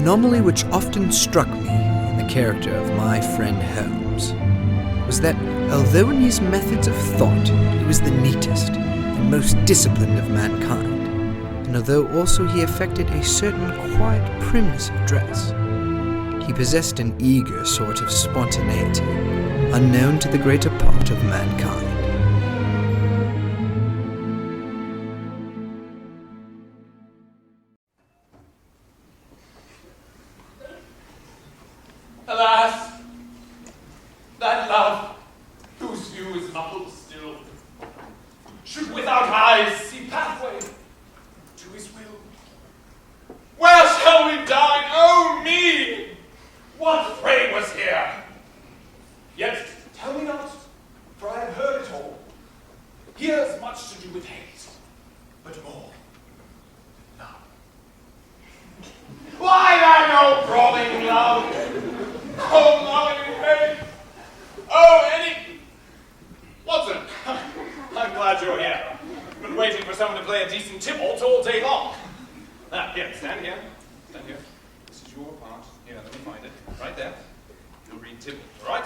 anomaly which often struck me in the character of my friend Holmes was that, although in his methods of thought he was the neatest and most disciplined of mankind, and although also he affected a certain quiet primness of dress, he possessed an eager sort of spontaneity unknown to the greater part of mankind. Alas, that love, whose view is muffled still, should without eyes see pathway to his will. Where shall we dine? Oh me! What fray was here? Yet tell me not, for I have heard it all. Here's much to do with hate, but more love. Why that no throbbing love? Oh, love and hate! Oh, Eddie! Watson, I'm glad you're here. Been waiting for someone to play a decent Tybalt all day long. Here, stand here. Stand here. This is your part. Here, let me find it. Right there. You'll read Tybalt, all right?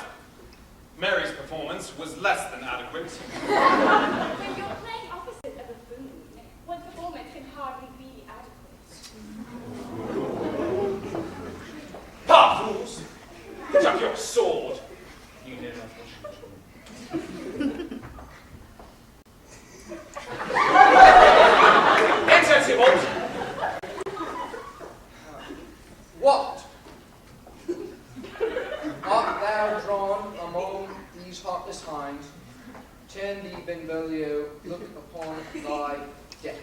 Mary's performance was less than adequate. When you're playing opposite a buffoon, one's performance can hardly be adequate. Ha, fools! Chuck your sword. You did not Enter, Tybalt! What? Art thou drawn among these heartless hinds? Turn thee, Benvolio, look upon thy death.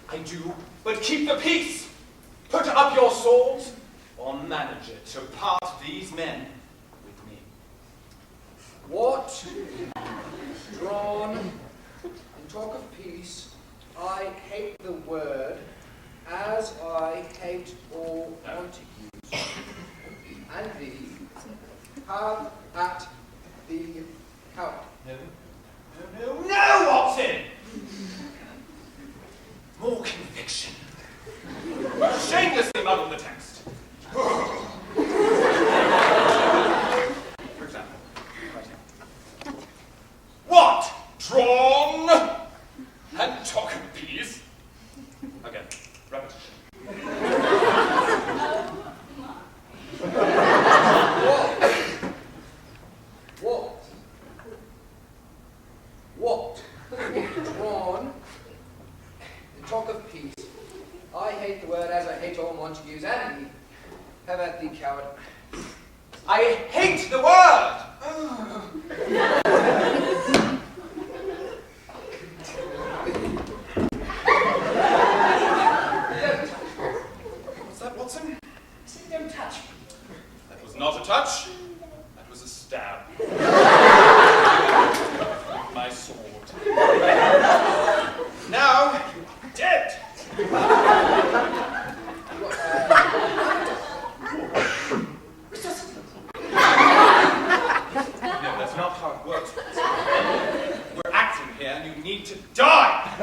I do, but keep the peace. Put up your swords, or manage it to part these men with me. What? Drawn and talk of peace, I hate the word, as I hate all Montagues. And thee, have at thee coward. No, Watson! More conviction. Shamelessly muddle the text. For example, right here. What? Drawn and talk of peace? Again, repetition. What? Drawn and talk of peace. I hate the word as I hate all Montagues and thee. Have at thee, coward. I hate the word! What's that, Watson? Don't touch. That was not a touch. That was a stab. My sword. Now, dead! No, that's not how it works. We're acting here and you need to die!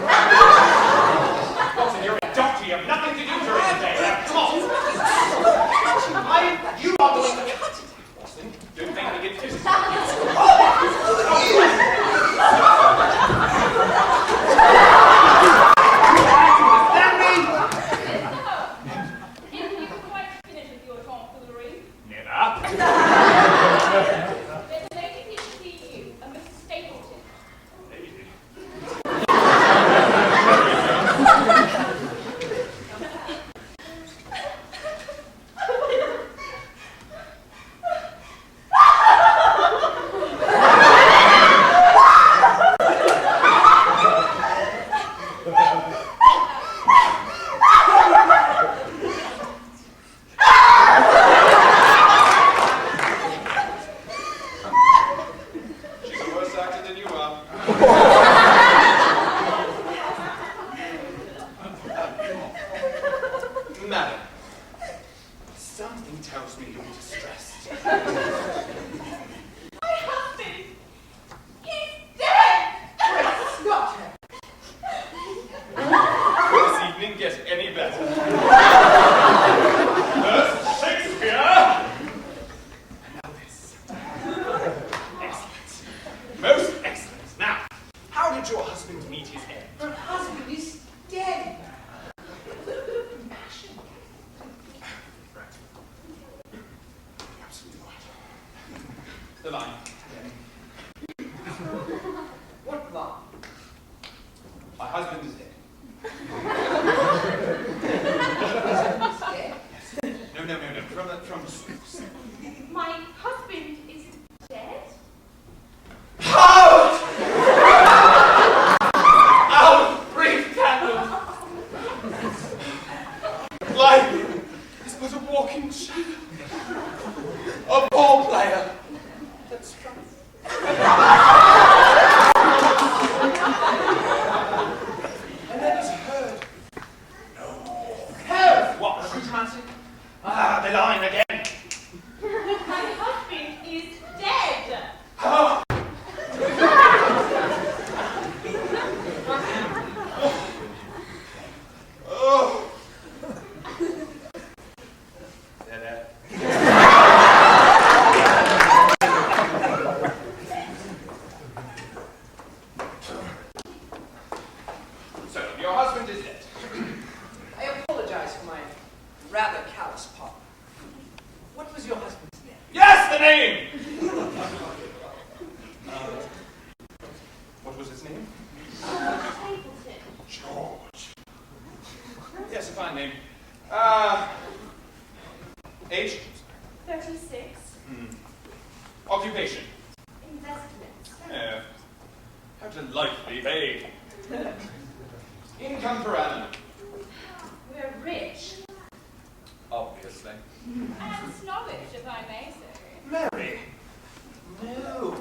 Watson, you're a doctor. You have nothing to do during the day. Come on! You are going to cut it. Watson, don't make me get physical. Madam, something tells me you're distressed. My husband! He's dead! Stop him! The line. What line? My husband is dead. Dead? No. From the source. My husband is dead? Out! Out! Brief candle! Life is but a walking shadow. A ball player that strikes. And then is heard no more. Heard what? Too dramatic? Ah, the line again. My husband is dead! Oh. Oh. There. So, your husband is dead. I apologize for my rather callous part. What was your husband's name? Yes, the name! What was his name? Stapleton. George. Yes, a fine name. Age? 36. Occupation? Investments. How delightfully vague. Income per annum? We're rich. Obviously. And snobbish, if I may say. Mary? No.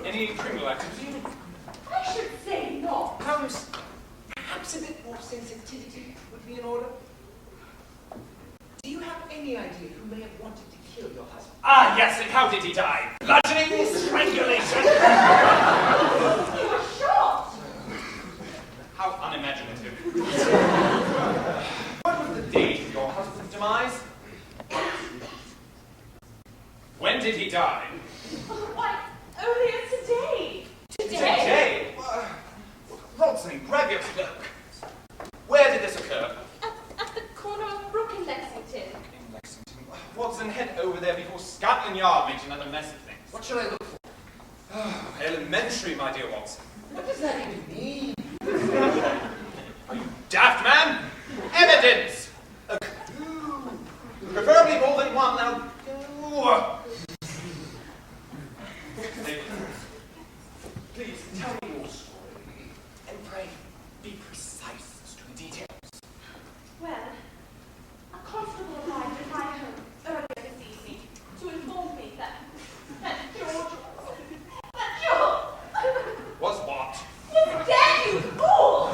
Any criminal activity? I should say not. Holmes, perhaps a bit more sensitivity would be in order. Do you have any idea who may have wanted to kill your husband? Ah, yes, and how did he die? Bludgeoning, strangulation. You were shot! How unimaginative. What was the date of your husband's demise? When did he die? Why, earlier today. Today? Rodney, grab your cloak. Where did this occur? At the corner of Brook in Lexington. In Lexington. Watson, head over there before Scotland Yard makes another mess of things. What should I look for? Oh, elementary, my dear Watson. What does that even mean? Are you daft, man? Evidence! A clue. Preferably more than one. Now, go. Please, tell me your story. And pray, be precise as to the details. Well, a constable arrived at my home earlier this evening to inform me that George Was what? was dead, you fool!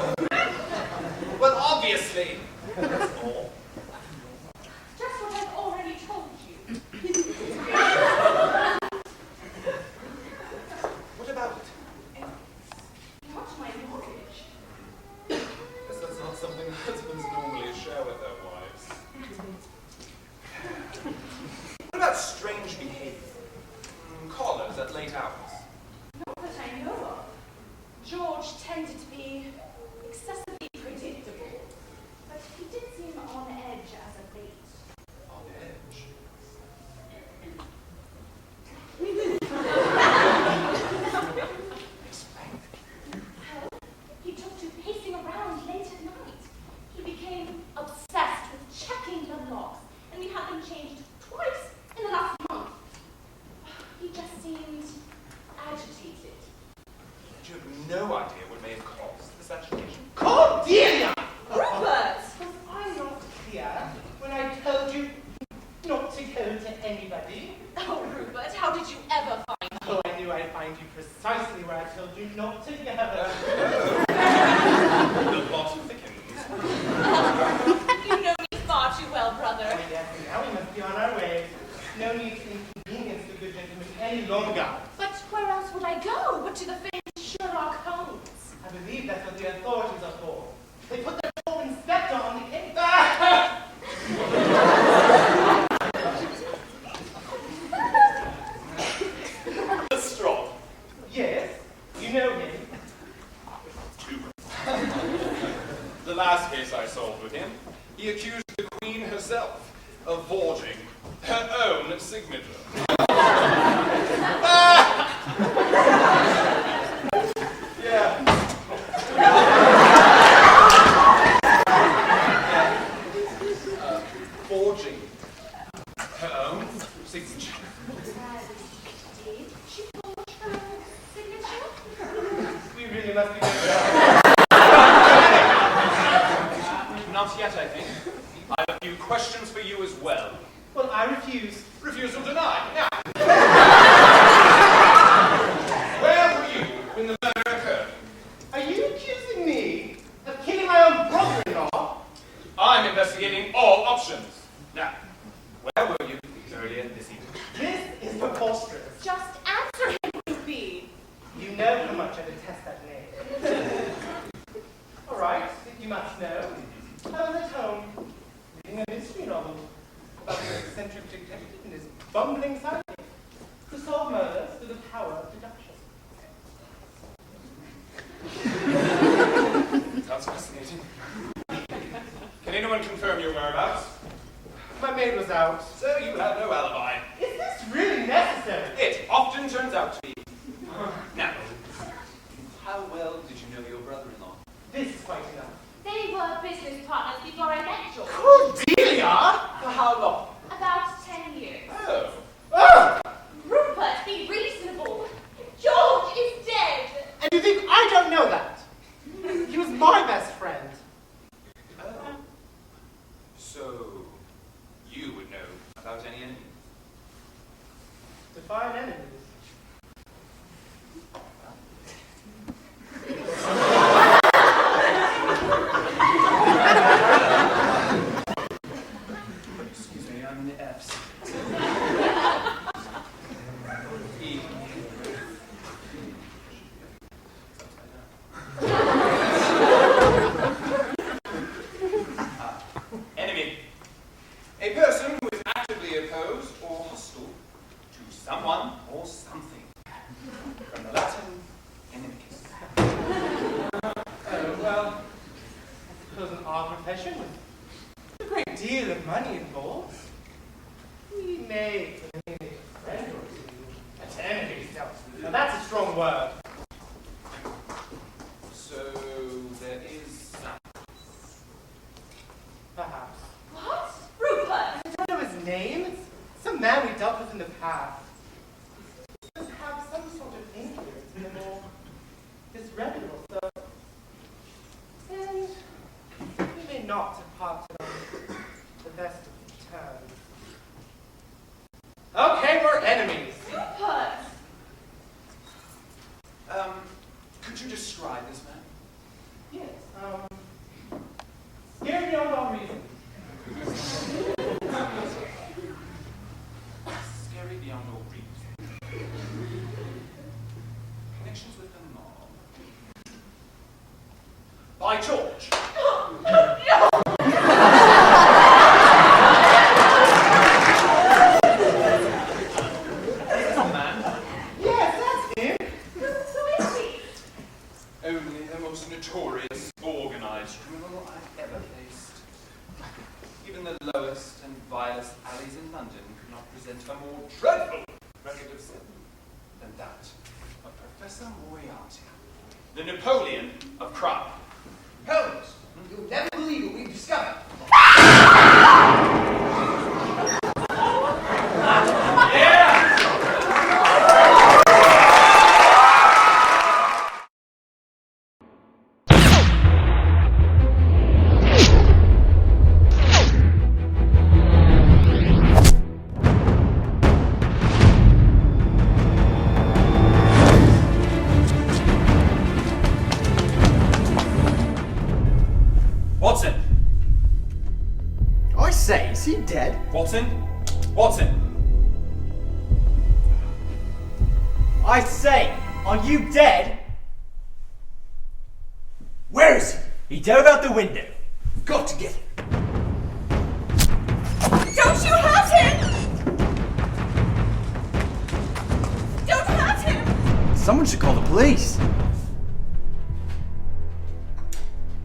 Well, obviously. That's all. Just what I've already told you. What about it? Not my mortgage. Guess that's not something husbands normally share with their wives. What about strange behavior? Callers at late hours? Not that I know of. George tended to be excessively predictable, but he did seem on edge as of late. On edge? Explain. Well, he took to pacing around late at night. He became obsessed with checking the locks, and we had them changed twice in the last month. He just seemed agitated. You have no idea what may have caused this agitation. Cordelia! Rupert! Was I not clear when I told you not to go to anybody? Oh, Rupert, how did you ever find me? Oh, I knew I'd find you precisely where I told you not to go. The plot thickens. You know me far too well, brother. Oh, yes, and now we must be on our way. No need to inconvenience the good gentleman any longer. But where else would I go but to the famous Sherlock Holmes? I believe that's what the authorities are for. They put their full inspector on the case. Straw. Yes, you know him. The last case I solved with him, he accused the Queen herself of forging her own signature. her own signature. Did she forge her own signature? We really must be going Not yet, I think. I have a few questions for you as well. Well, I refuse. Refusal denied. Now, where were you when the murder occurred? Are you accusing me of killing my own brother-in-law? I'm investigating all options. Now, where were you earlier this evening? This is preposterous. Just answer him, Ruby. You know how much I detest that name. All right, you must know. I was at home reading a mystery novel about an eccentric detective and his bumbling sidekick who solve murders through the power of deduction. Sounds fascinating. Can anyone confirm your whereabouts? My maid was out. So you have no alibi. Is this really necessary? It often turns out to be. Now, how well did you know your brother-in-law? This is quite enough. They were business partners before I met George. Cordelia! For how long? About 10 years. Oh. Oh! Rupert, be reasonable. George is dead. And you think I don't know that? He was my best friend. Oh. So, you would know about any enemy? Define enemies. Excuse me, I'm in the F's. E. Enemy. A person who is actively opposed or hostile to someone or something. From the Latin, inimicis. Oh, well, I suppose in our profession, with a great deal of money involved, we may eliminate a friend or two. An enemy, now that's a strong word. So, there is Perhaps. What? Rupert! I don't know his name. It's some man we dealt with in the past. He does have some sort of influence in a more disreputable stuff. And we may not have parted on the best of terms. Okay, we're enemies. Rupert! Could you describe this man? Yes, scary beyond all reason. Scary beyond all reason. Connections with the mob. By George! Is this the man? Yes, that's him. Who is he? Only the most notorious, organized criminal I've ever faced. Even the lowest and vilest alleys in London could not present a more dreadful record of sin than that of Professor Moriarty, the Napoleon of crime. Holmes, you'll never believe what we've discovered. Watson! I say, is he dead? Watson? Watson! I say, are you dead? Where is he? He dove out the window. Got to get him. Don't you hurt him! Don't hurt him! Someone should call the police.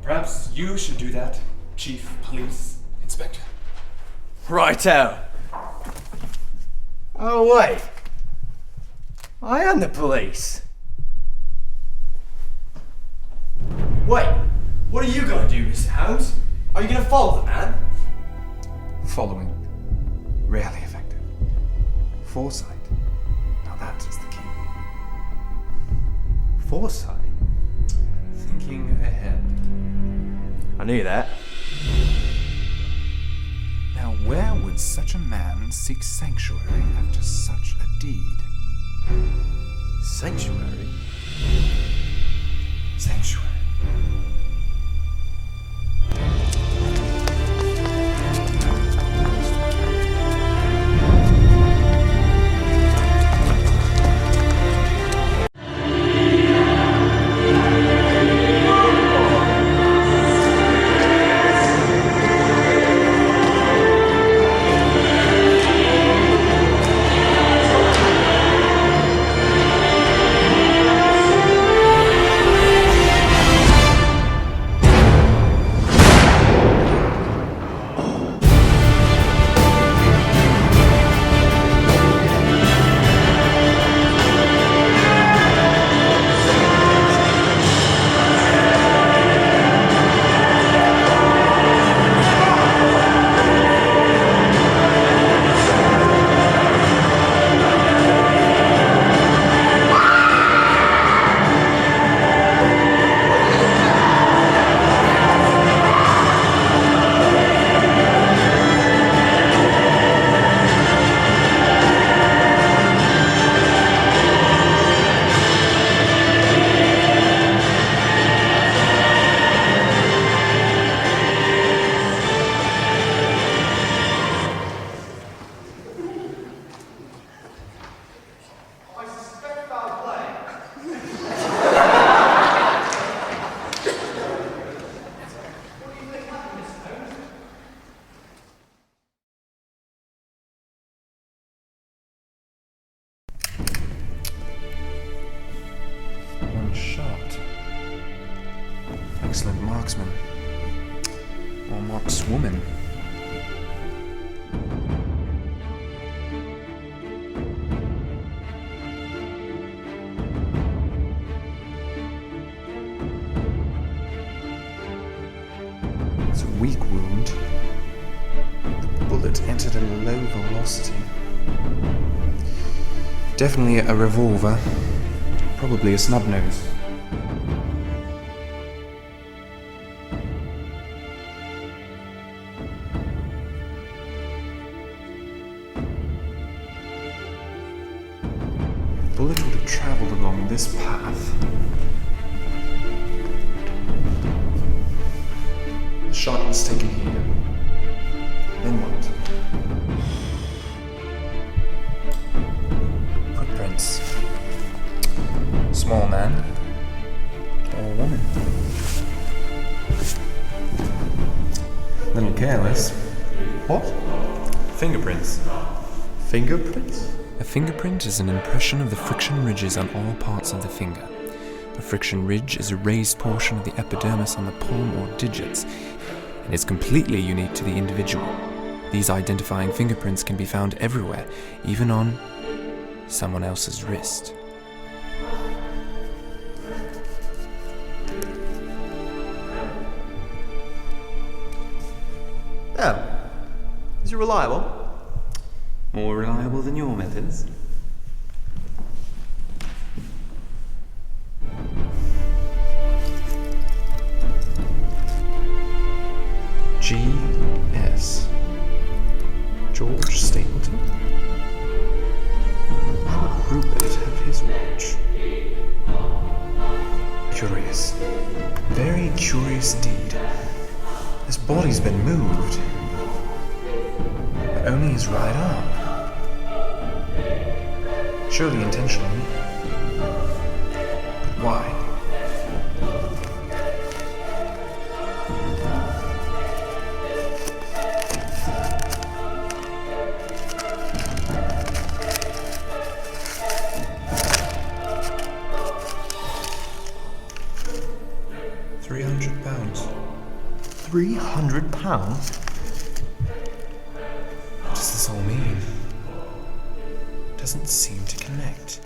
Perhaps you should do that, Chief Police Inspector. Righto. Oh, wait. I am the police. Wait, what are you going to do, Mr. Holmes? Are you going to follow the man? Following. Rarely effective. foresight. Now that is the key. Foresight? Thinking ahead. I knew that. Now where would such a man seek sanctuary after such a deed? Sanctuary? Sanctuary. Shot. Excellent marksman. Or markswoman. It's a weak wound. The bullet entered at a low velocity. Definitely a revolver. Probably a snub nose. The bullet would have travelled along this path. The shot was taken here. Then what? Footprints. Small man or woman. Little careless. What? Fingerprints. Fingerprints? A fingerprint is an impression of the friction ridges on all parts of the finger. A friction ridge is a raised portion of the epidermis on the palm or digits, and is completely unique to the individual. These identifying fingerprints can be found everywhere, even on someone else's wrist. Oh, is it reliable? More reliable than your methods? G.S. George Stapleton? Why would Rupert have his watch? Curious. Very curious indeed. This body's been moved. But only his right arm. Surely intentionally. But why? £300. £300? What does this all mean? Doesn't seem to connect.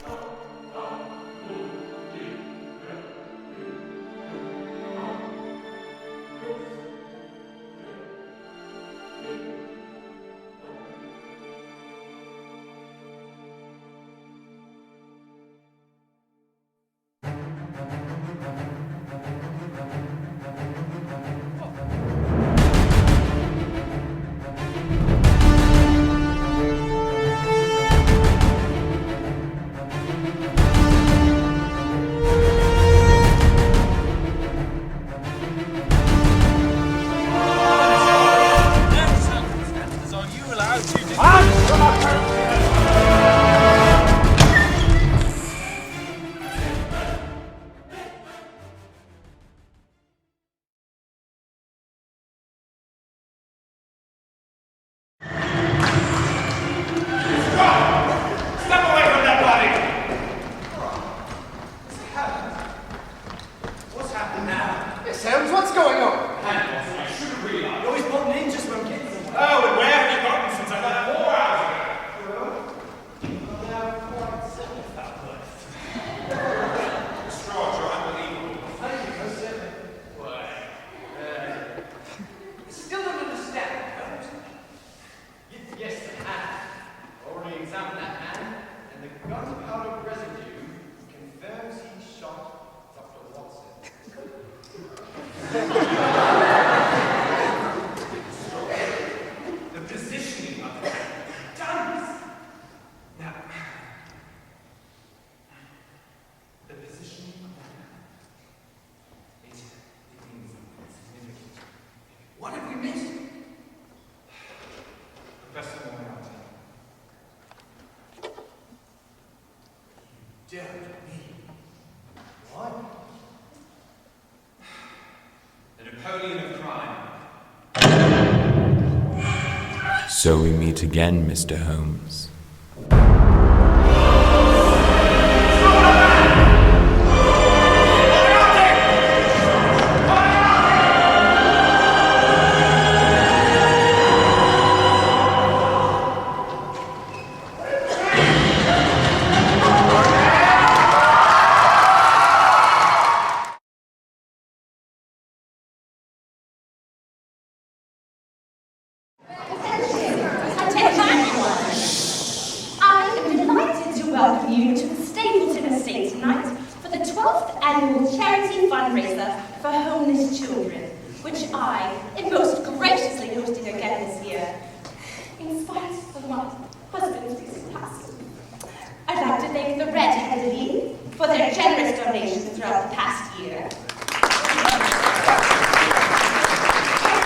Dear me. What? The Napoleon of crime. So we meet again, Mr. Holmes. I am delighted to welcome you to the Stapleton Estate tonight for the 12th annual charity fundraiser for homeless children, which I am most graciously hosting again this year, in spite of my husband's recent passing. I'd like to thank the Red-Headed League for their generous donations throughout the past year.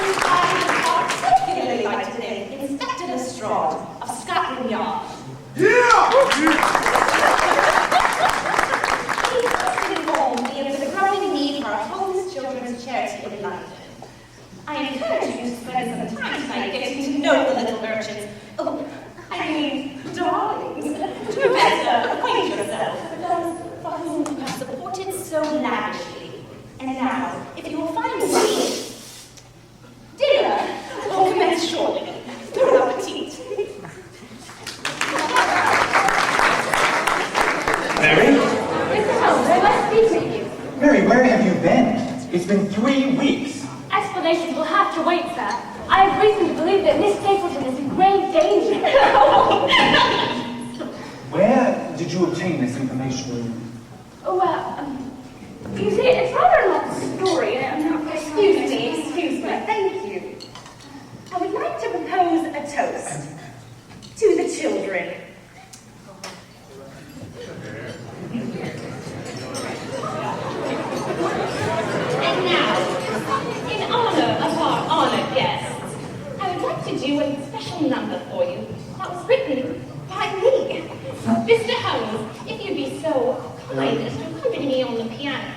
And I would particularly like to thank Inspector Lestrade of Scotland Yard. He has informed me of the growing need for a homeless children's charity in London. I encourage you to spend some time tonight getting to know the little urchins. Oh, I mean, darlings, to better acquaint yourself with those for whom you have supported so lavishly. And now, if you will find a seat, dinner will commence shortly. Bon appetit. Mary? Mr. Holmes, I must speak with you. Mary, where have you been? It's been 3 weeks. Explanations will have to wait, sir. I have reason to believe that Miss Stapleton is in grave danger. Where did you obtain this information? Well, you see, it's rather a long story. Excuse me. Thank you. I would like to propose a toast to the children. And now, in honor of our honored guests, I would like to do a special number for you that was written by me. Mr. Holmes, if you'd be so kind as to accompany me on the piano.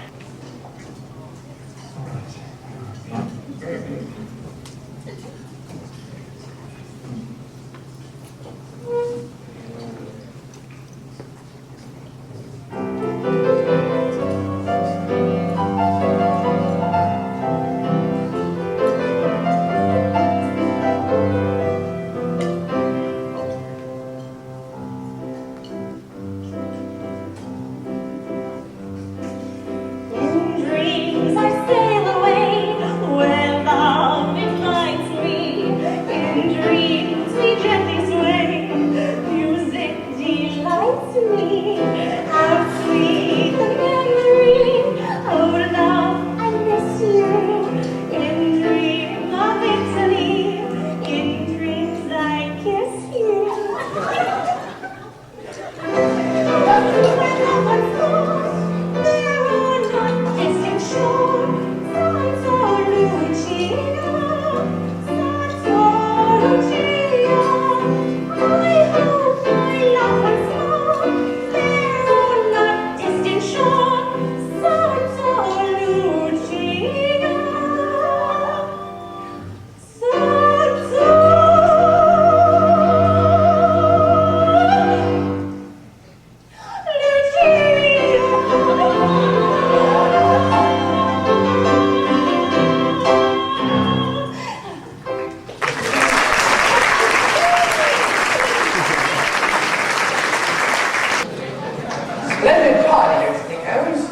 Splendid party, everything Holmes.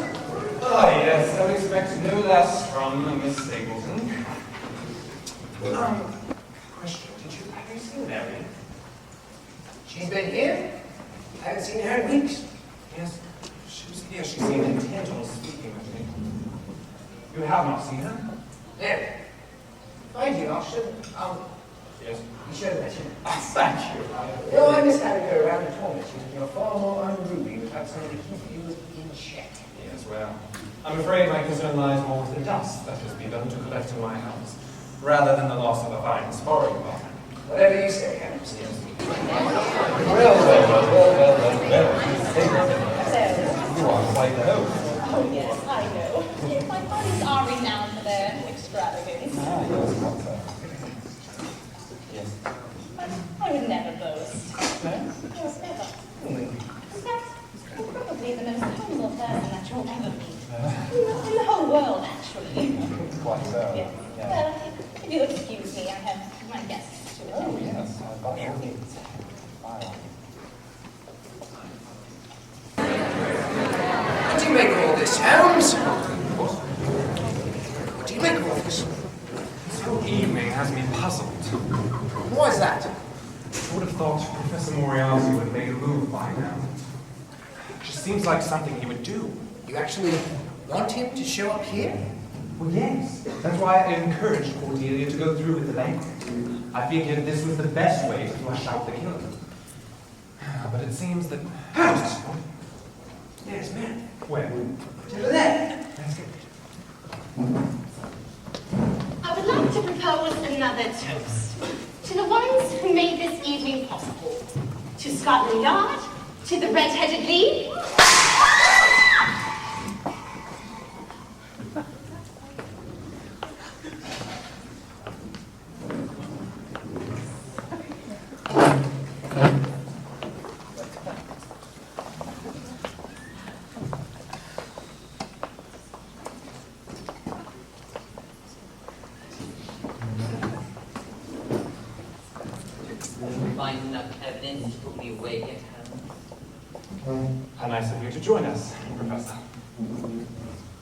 Ah, yes, I expect no less from Miss Stapleton. Question, have you seen Mary? She's been here? I haven't seen her in weeks. Yes, she was here. She seemed intent on speaking with me. You have not seen her? No. Mind you, I should, Yes. you should have mentioned. Thank you. No, I miss having her around the tournament. You're far more unruly without somebody to keep you in check. Yes, well, I'm afraid my concern lies more with the dust that has begun to collect in my house, rather than the loss of a fine sparring partner. Whatever you say, Holmes. Well. Yeah. Well, if you'll excuse me, I have my guests to attend. Oh, yes. By all means. File. What do you make of all this, Holmes? What do you make of all this? This whole evening has me puzzled. Why is that? I would have thought Professor Moriarty would have made a move by now. It just seems like something he would do. You actually want him to show up here? Well, yes. That's why I encouraged Cordelia to go through with the banquet. I figured this was the best way to flush out the killer. But it seems that... Holmes! There's men. Where? Over there. Let's go. I would like to propose another toast to the ones who made this evening possible. To Scotland Yard, to the Red-Headed League. Find enough evidence to put me away at home. How nice of you to join us, Professor.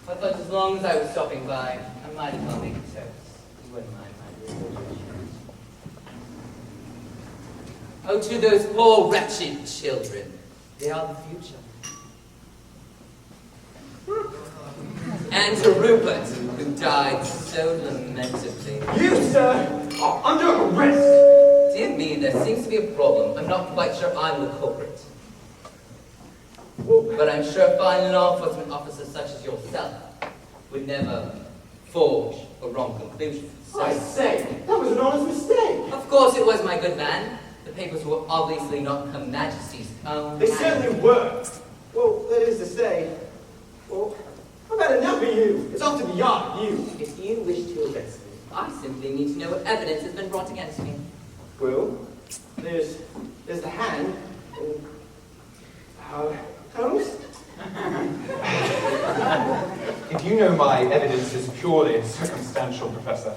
I thought as long as I was stopping by, I might as well make a toast. You wouldn't mind my little. Oh, to those poor wretched children. They are the future. And to Rupert, who died so lamentably. You, sir, are under arrest! Dear me, there seems to be a problem. I'm not quite sure I'm the culprit. But I'm sure fine law enforcement officers such as yourself would never forge a wrong conclusion. I say, that was an honest mistake. Of course it was, my good man. The papers were obviously not Her Majesty's own. They certainly were. Well, that is to say, well, I've had enough of you. It's up to beyond you. If you wish to arrest me, I simply need to know what evidence has been brought against me. Well, there's the hand. Holmes? If you know my evidence is purely circumstantial, Professor,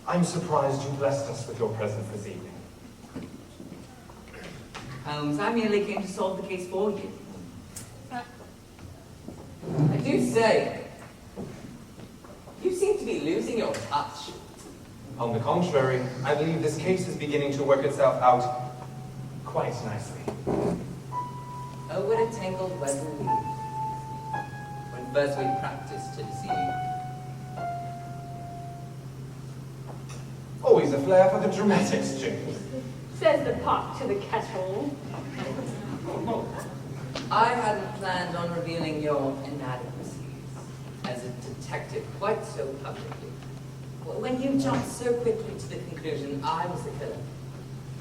I'm surprised you blessed us with your presence this evening. Holmes, I merely came to solve the case for you. I do say, you seem to be losing your touch. On the contrary, I believe this case is beginning to work itself out quite nicely. Oh, what a tangled web we weave, when first we practiced to deceive. Always a flair for the dramatics, James. Says the pot to the kettle. I hadn't planned on revealing your inadequacies as a detective quite so publicly. When you jumped so quickly to the conclusion I was the killer,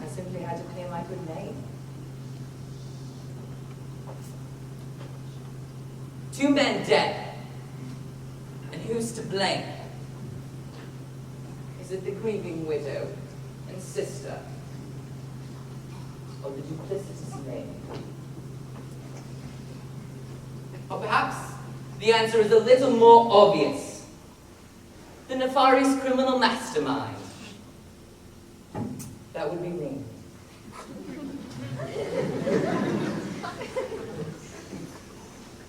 I simply had to clear my good name. 2 men dead. And who's to blame? Is it the grieving widow and sister? Or the duplicitous maid? Or perhaps the answer is a little more obvious. The nefarious criminal mastermind. That would be me.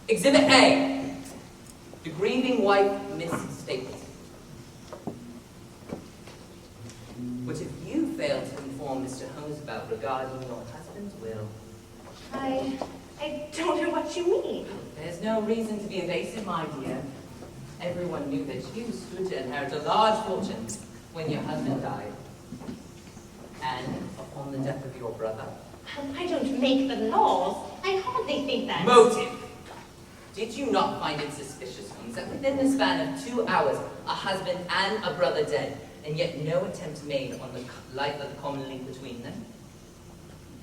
Exhibit A. The grieving wife, Miss Stapleton. Which if you fail to inform Mr. Holmes about regarding your husband's will. I don't know what you mean. There's no reason to be evasive, my dear. Everyone knew that you stood to inherit a large fortune when your husband died. And upon the death of your brother. I don't make the laws. I hardly think that. Motive. Did you not find it suspicious, Holmes, that within the span of 2 hours, a husband and a brother dead, and yet no attempt made on the life of the common link between them?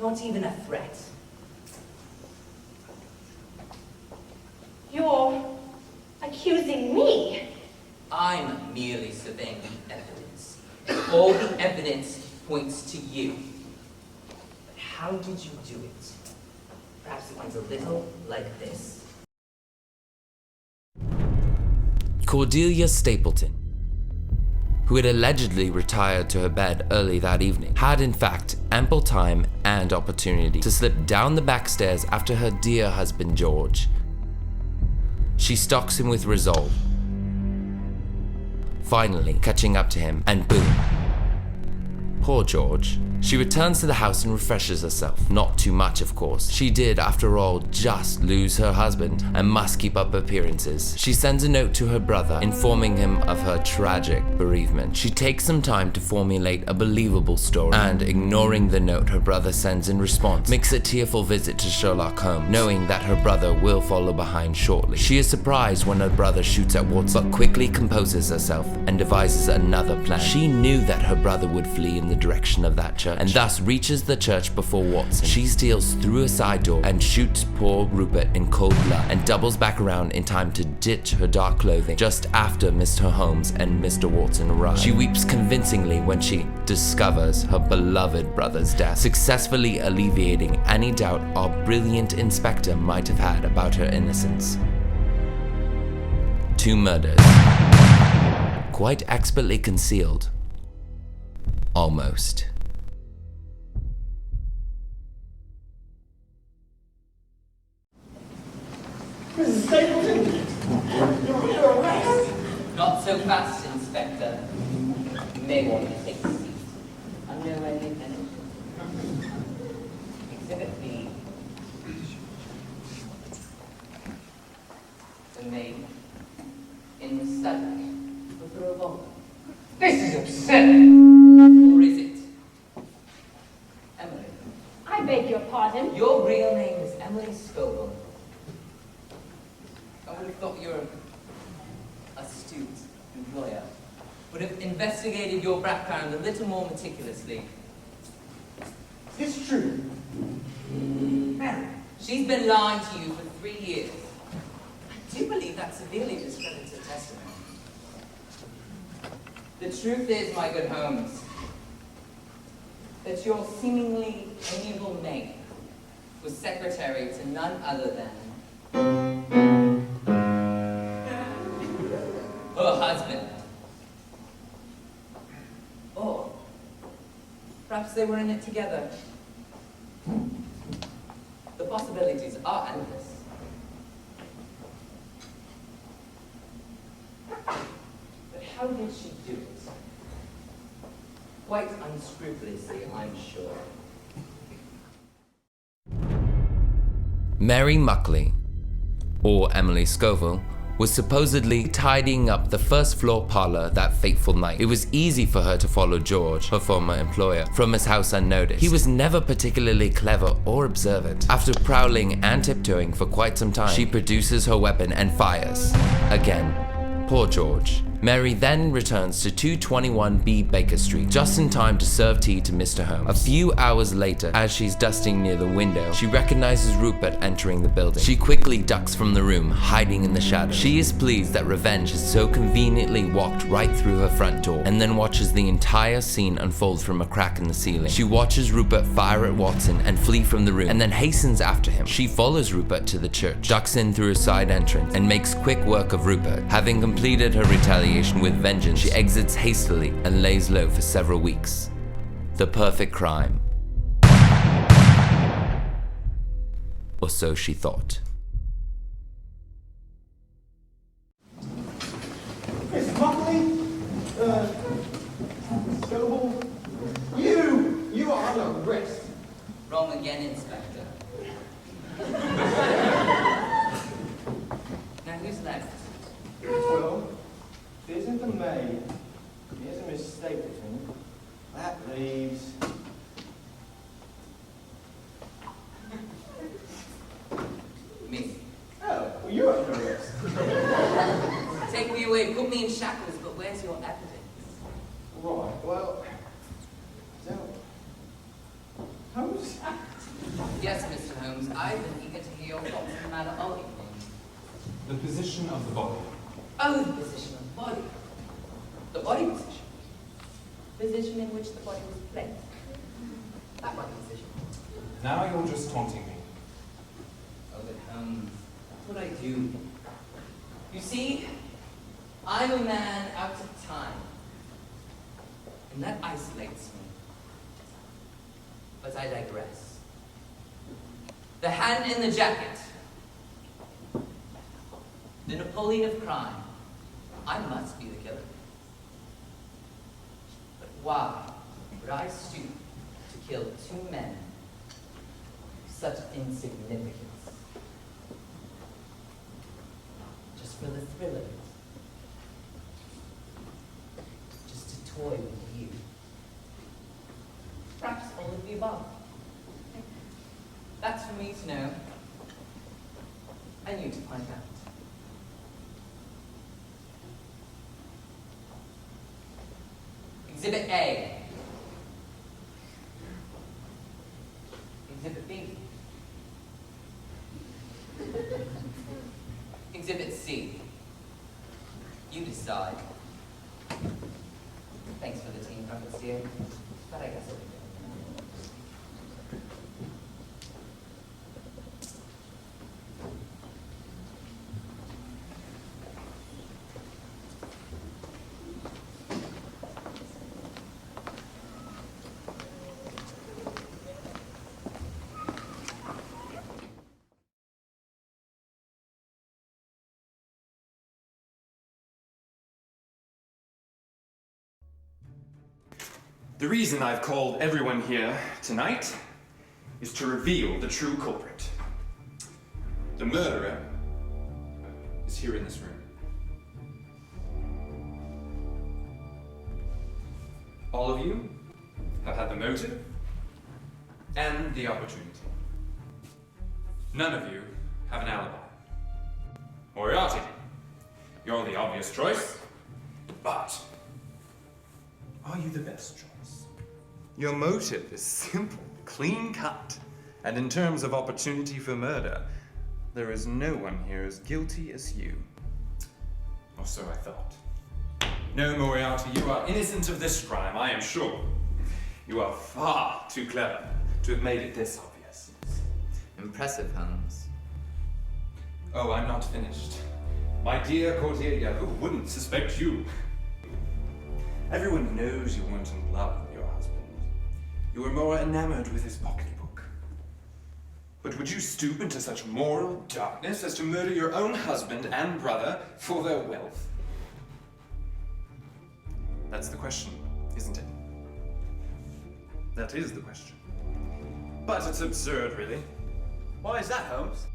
Not even a threat. You're accusing me? I'm merely surveying the evidence. All the evidence points to you. But how did you do it? Perhaps it went a little like this. Cordelia Stapleton, who had allegedly retired to her bed early that evening, had in fact ample time and opportunity to slip down the back stairs after her dear husband George. She stalks him with resolve, finally catching up to him, and boom. Poor George. She returns to the house and refreshes herself. Not too much, of course. She did, after all, just lose her husband and must keep up appearances. She sends a note to her brother, informing him of her tragic bereavement. She takes some time to formulate a believable story, and ignoring the note her brother sends in response, makes a tearful visit to Sherlock Holmes, knowing that her brother will follow behind shortly. She is surprised when her brother shoots at Watson, but quickly composes herself and devises another plan. She knew that her brother would flee in the direction of that church, and thus reaches the church before Watson. She steals through a side door and shoots poor Rupert in cold blood, and doubles back around in time to ditch her dark clothing just after Mr. Holmes and Mr. Watson arrive. She weeps convincingly when she discovers her beloved brother's death, successfully alleviating any doubt our brilliant inspector might have had about her innocence. 2 murders, quite expertly concealed. Almost. Mrs. Stapleton, you're arrest. Not so fast, Inspector. You may want to take a seat. Under any penalty. Exhibit B. The maid in the study with a revolver. This is absurd! Or is it? Emily. I beg your pardon. Your real name is Emily Scoville. I would have thought you're an astute employer. Would have investigated your background a little more meticulously. Is this true? Mary, she's been lying to you for 3 years. I do believe that severely discredits her testimony. The truth is, my good Holmes, that your seemingly amiable maid was secretary to none other than her husband. Or perhaps they were in it together. The possibilities are endless. But how did she do it? Quite unscrupulously, I'm sure. Mary Muckley, or Emily Scoville, was supposedly tidying up the first floor parlor that fateful night. It was easy for her to follow George, her former employer, from his house unnoticed. He was never particularly clever or observant. After prowling and tiptoeing for quite some time, she produces her weapon and fires. Again. Poor George. Mary then returns to 221B Baker Street, just in time to serve tea to Mr. Holmes. A few hours later, as she's dusting near the window, she recognizes Rupert entering the building. She quickly ducks from the room, hiding in the shadows. She is pleased that revenge has so conveniently walked right through her front door, and then watches the entire scene unfold from a crack in the ceiling. She watches Rupert fire at Watson and flee from the room, and then hastens after him. She follows Rupert to the church, ducks in through a side entrance, and makes quick work of Rupert. Having completed her retaliation with vengeance, she exits hastily and lays low for several weeks. The perfect crime. Or so she thought. Miss Muckley? Scoville? You are under arrest. Wrong again, Inspector. Now who's left? Well, there isn't a maid. Here's a Miss Stapleton. That leaves... Me. Oh, well, you're under arrest. Take me away, put me in shackles, but where's your evidence? Right, well... Holmes? Yes, Mr. Holmes, I've been eager to hear your thoughts on the matter all evening. The position of the body. Oh, the position of the body. The body position. Position in which the body was placed. That body position. Now you're just taunting me. Oh, but Holmes, that's what I do. You see, I'm a man out of time. and that isolates me. But I digress. The hand in the jacket. The Napoleon of crime. I must be the killer. But why would I stoop to kill two men of such insignificance? Just for the thrill of it. Just to toy with you. Perhaps all of the above. That's for me to know. And you to find out. Exhibit A. Exhibit B. Exhibit C. You decide. Thanks for the team profits, dear. But I guess it'll be good. The reason I've called everyone here tonight is to reveal the true culprit. The murderer is here in this room. All of you have had the motive and the opportunity. None of you have an alibi. Moriarty, you're the obvious choice, but are you the best choice? Your motive is simple, clean-cut, and in terms of opportunity for murder, there is no one here as guilty as you. Or so I thought. No, Moriarty, you are innocent of this crime, I am sure. You are far too clever to have made it this obvious. Impressive, Holmes. Oh, I'm not finished. My dear Cordelia, who wouldn't suspect you? Everyone knows you weren't in love with your husband. You were more enamored with his pocketbook. But would you stoop into such moral darkness as to murder your own husband and brother for their wealth? That's the question, isn't it? That is the question. But it's absurd, really. Why is that, Holmes?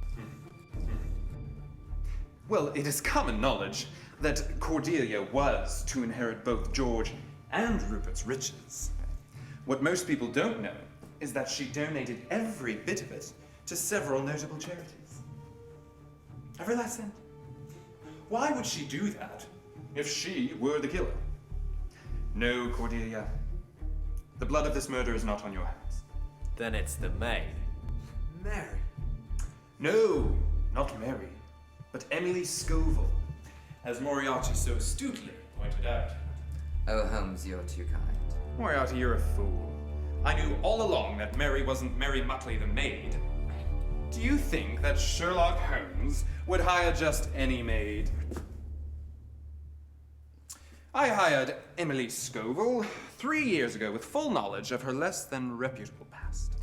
Well, it is common knowledge that Cordelia was to inherit both George and Rupert's riches. What most people don't know is that she donated every bit of it to several notable charities. Every last cent. Why would she do that if she were the killer? No, Cordelia. The blood of this murder is not on your hands. Then it's the maid. Mary. No, not Mary, but Emily Scoville, as Moriarty so astutely pointed out. Oh, Holmes, you're too kind. Moriarty, you're a fool. I knew all along that Mary wasn't Mary Mutley the maid. Do you think that Sherlock Holmes would hire just any maid? I hired Emily Scoville 3 years ago with full knowledge of her less than reputable past.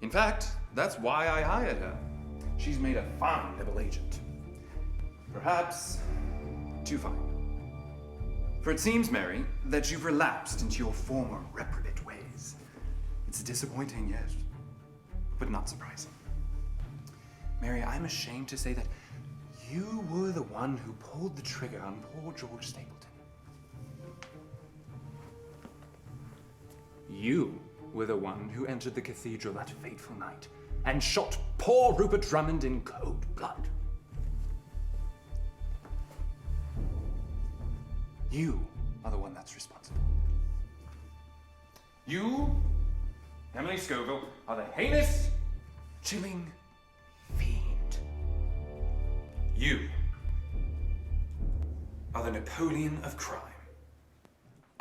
In fact, that's why I hired her. She's made a fine double agent. Perhaps too fine. For it seems, Mary, that you've relapsed into your former reprobate ways. It's disappointing, yes, but not surprising. Mary, I'm ashamed to say that you were the one who pulled the trigger on poor George Stapleton. You were the one who entered the cathedral that fateful night and shot poor Rupert Drummond in cold blood. You are the one that's responsible. You, Emily Scoville, are the heinous, chilling fiend. You are the Napoleon of crime.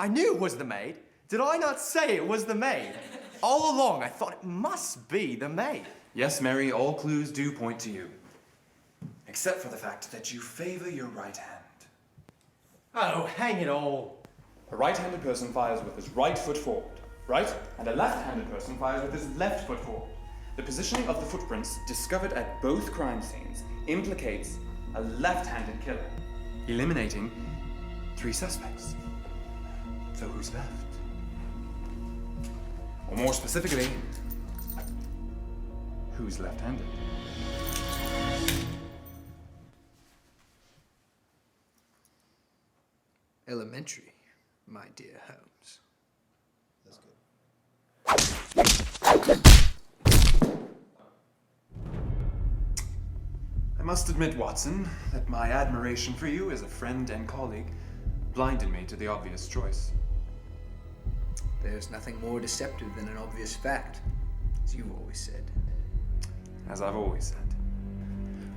I knew it was the maid. Did I not say it was the maid? All along, I thought it must be the maid. Yes, Mary, all clues do point to you. Except for the fact that you favor your right hand. Oh, hang it all. A right-handed person fires with his right foot forward, right? And a left-handed person fires with his left foot forward. The positioning of the footprints discovered at both crime scenes implicates a left-handed killer, eliminating 3 suspects. So who's left? Or more specifically, who's left-handed? Elementary, my dear Holmes. That's good. I must admit, Watson, that my admiration for you as a friend and colleague blinded me to the obvious choice. There's nothing more deceptive than an obvious fact, as you've always said. As I've always said.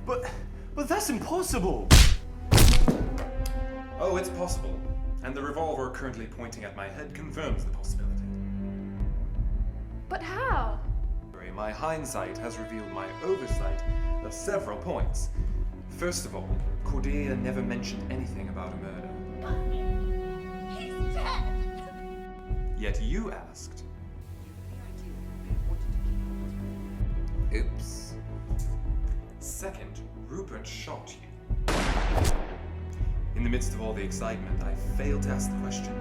But that's impossible! Oh, it's possible. And the revolver currently pointing at my head confirms the possibility. But how? My hindsight has revealed my oversight of several points. First of all, Cordelia never mentioned anything about a murder. But he's dead! Yet you asked. Oops. Second, Rupert shot you. In the midst of all the excitement, I failed to ask the question,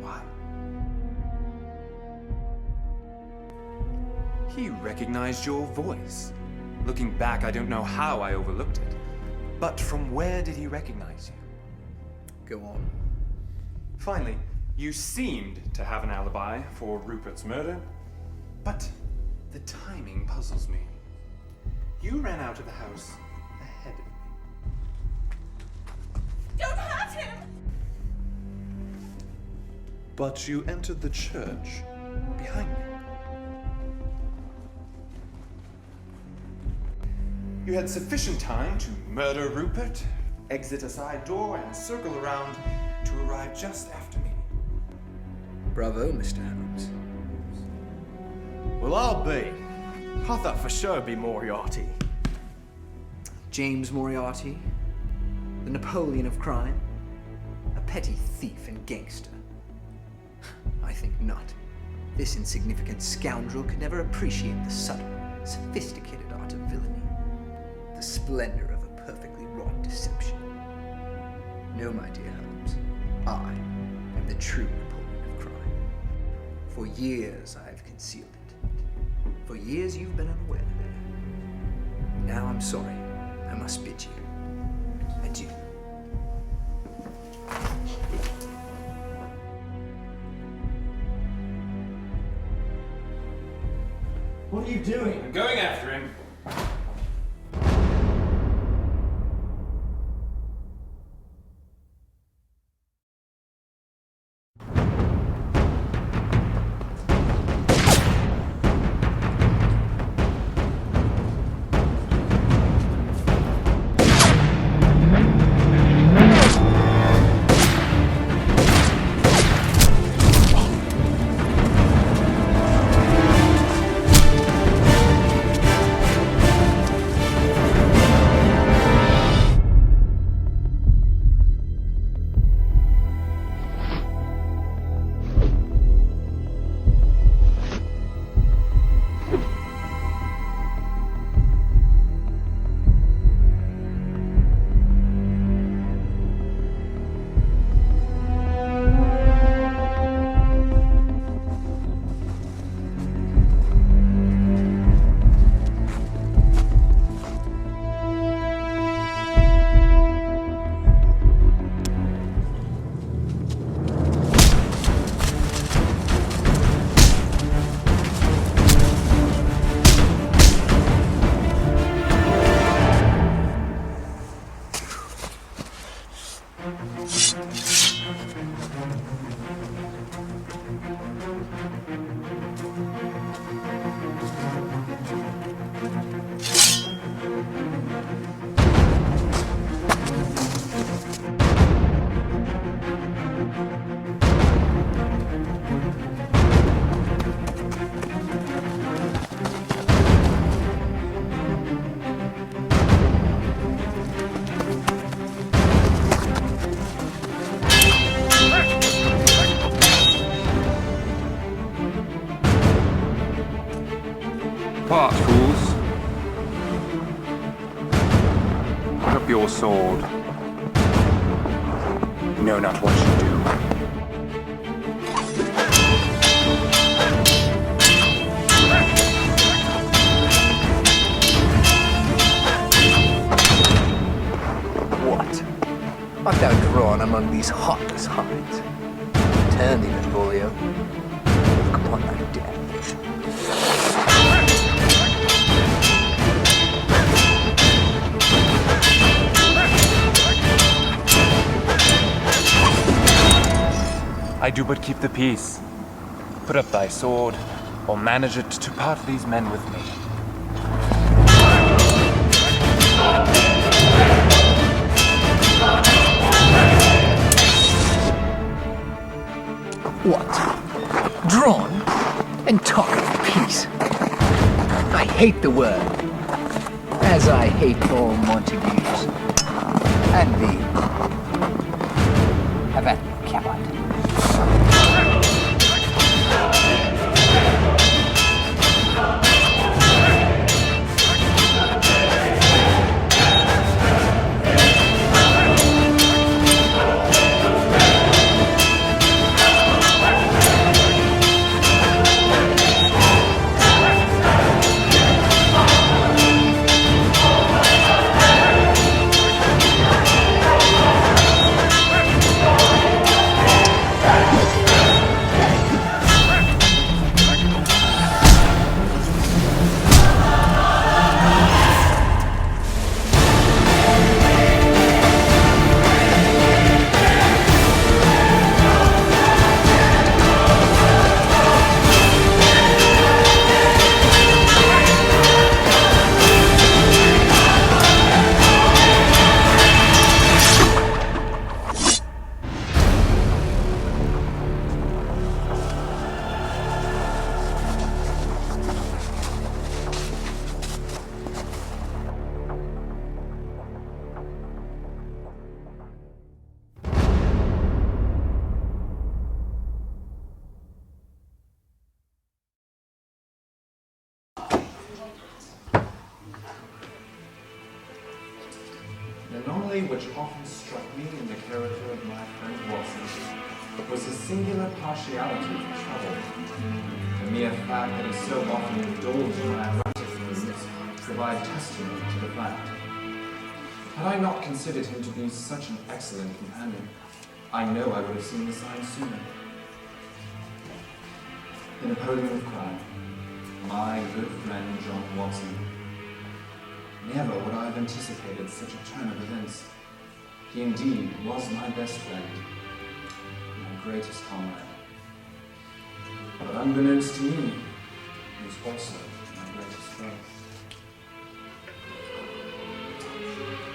why? He recognized your voice. Looking back, I don't know how I overlooked it. But from where did he recognize you? Go on. Finally, you seemed to have an alibi for Rupert's murder, but the timing puzzles me. You ran out of the house ahead of me. Don't hurt him! But you entered the church behind me. You had sufficient time to murder Rupert, exit a side door, and circle around to arrive just after me. Bravo, Mr. Holmes. Well, I'll be. I thought for sure it'd be Moriarty. James Moriarty, the Napoleon of crime, a petty thief and gangster. I think not. This insignificant scoundrel could never appreciate the subtle, sophisticated art of villainy, the splendor of a perfectly wrought deception. No, my dear Holmes, I am the true Napoleon of crime. For years I have concealed it. For years you've been unaware. Now I'm sorry. I must bid you adieu. What are you doing? I'm going after him. up your sword. You know not what you do. What? Art thou drawn among these heartless hinds? Turn thee, Napoleon. Look upon thy death. I do but keep the peace. Put up thy sword, or manage it to part these men with me. What? Drawn? And talk of peace? I hate the word, as I hate all Montagues. And thee. Have at me, coward. The anomaly which often struck me in the character of my friend Watson was his singular partiality for trouble. The mere fact that he so often indulged in my erratic moods provide testimony to the fact. Had I not considered him to be such an excellent companion, I know I would have seen the signs sooner. The Napoleon of crime, my good friend John Watson. Never would I have anticipated such a turn of events. He indeed was my best friend, my greatest comrade. But unbeknownst to me, he was also my greatest foe.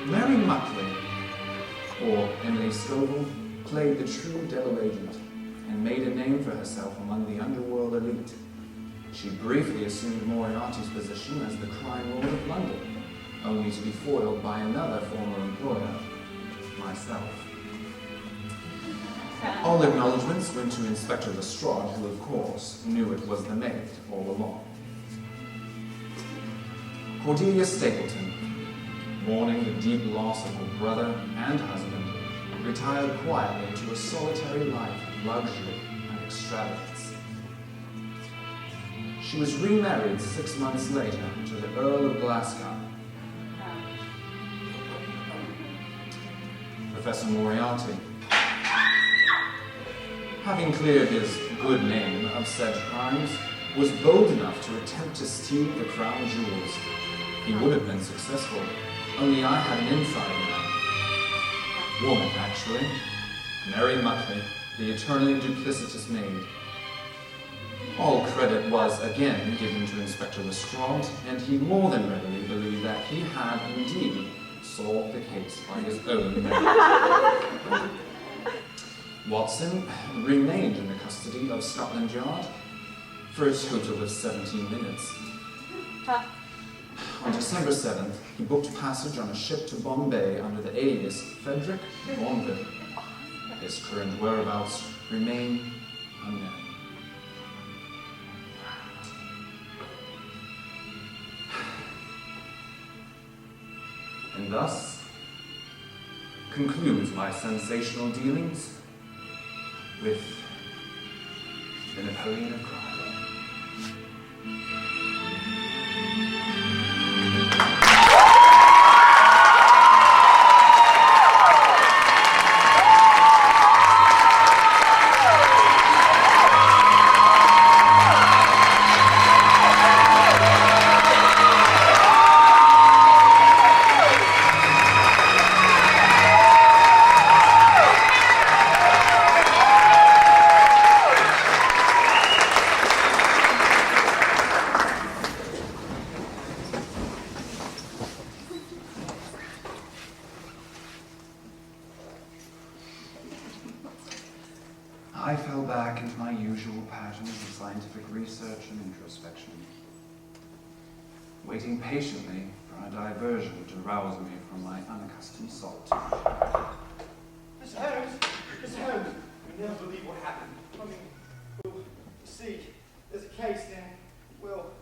Mary Muckley, or Emily Scoville, played the true devil agent and made a name for herself among the underworld elite. She briefly assumed Moriarty's position as the crime lord of London, only to be foiled by another former employer, myself. All acknowledgements went to Inspector Lestrade, who, of course, knew it was the maid all along. Cordelia Stapleton, mourning the deep loss of her brother and husband, retired quietly to a solitary life of luxury and extravagance. She was remarried 6 months later to the Earl of Glasgow. Professor Moriarty, having cleared his good name of said crimes, was bold enough to attempt to steal the crown jewels. He would have been successful, only I had an inside man. Woman, actually. Mary Muckley, the eternally duplicitous maid. All credit was again given to Inspector Lestrade, and he more than readily believed that he had indeed solved the case by his own merit. Watson remained in the custody of Scotland Yard for a total of 17 minutes. On December 7th, he booked passage on a ship to Bombay under the alias Frederick Bonville. His current whereabouts remain unknown. And thus, concludes my sensational dealings with the Napoleon of crime. I fell back into my usual patterns of scientific research and introspection, waiting patiently for a diversion to rouse me from my unaccustomed solitude. Mr. Holmes! Mr. Holmes! You'll never believe what happened. I mean, well, you see, there's a case in, well,